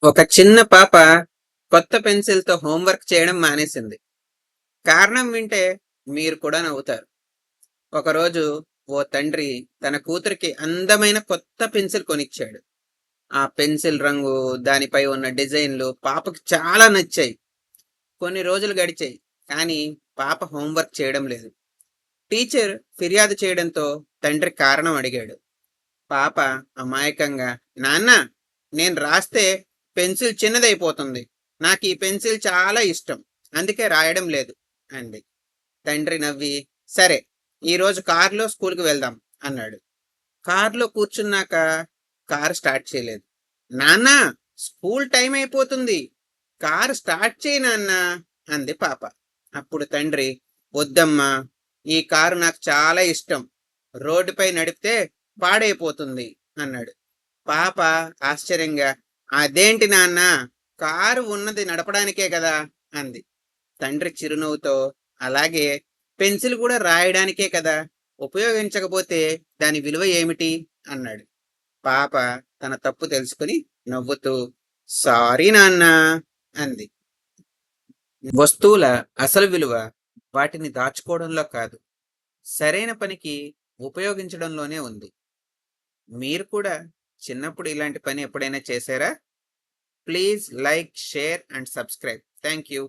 ఒక చిన్న పాప కొత్త పెన్సిల్‌తో హోంవర్క్ చేయడం మానేసింది. కారణం వింటే మీరు కూడా నవ్వుతారు. ఒకరోజు ఓ తండ్రి తన కూతురికి అందమైన కొత్త పెన్సిల్ కొనిచ్చాడు. ఆ పెన్సిల్ రంగు, దానిపై ఉన్న డిజైన్‌లు పాపకి చాలా నచ్చాయి. కొన్ని రోజులు గడిచాయి. కానీ పాప హోంవర్క్ చేయడం లేదు. టీచర్ ఫిర్యాదు చేయడంతో తండ్రి కారణం అడిగాడు. పాప అమాయకంగా, నాన్న, నేను రాస్తే పెన్సిల్ చిన్నదైపోతుంది. నాకు ఈ పెన్సిల్ చాలా ఇష్టం, అందుకే రాయడం లేదు అంది. తండ్రి నవ్వి, సరే, ఈరోజు కారులో స్కూల్కి వెళ్దాం అన్నాడు. కారులో కూర్చున్నాక కారు స్టార్ట్ చేయలేదు. నాన్న, స్కూల్ టైం అయిపోతుంది, కారు స్టార్ట్ చేయి నాన్న అంది పాప. అప్పుడు తండ్రి, వద్దమ్మా, ఈ కారు నాకు చాలా ఇష్టం, రోడ్డుపై నడిపితే పాడైపోతుంది అన్నాడు. పాప ఆశ్చర్యంగా, అదేంటి నాన్న, కారు ఉన్నది నడపడానికే కదా అంది. తండ్రి చిరునవ్వుతో, అలాగే పెన్సిల్ కూడా రాయడానికే కదా, ఉపయోగించకపోతే దాని విలువ ఏమిటి అన్నాడు. పాప తన తప్పు తెలుసుకుని నవ్వుతూ, సారీ నాన్న అంది. వస్తువుల అసలు విలువ వాటిని దాచుకోవడంలో కాదు, సరైన పనికి ఉపయోగించడంలోనే ఉంది. మీరు కూడా చిన్నప్పుడు ఇలాంటి పని ఎప్పుడైనా చేశారా? Please like, share and subscribe. Thank you.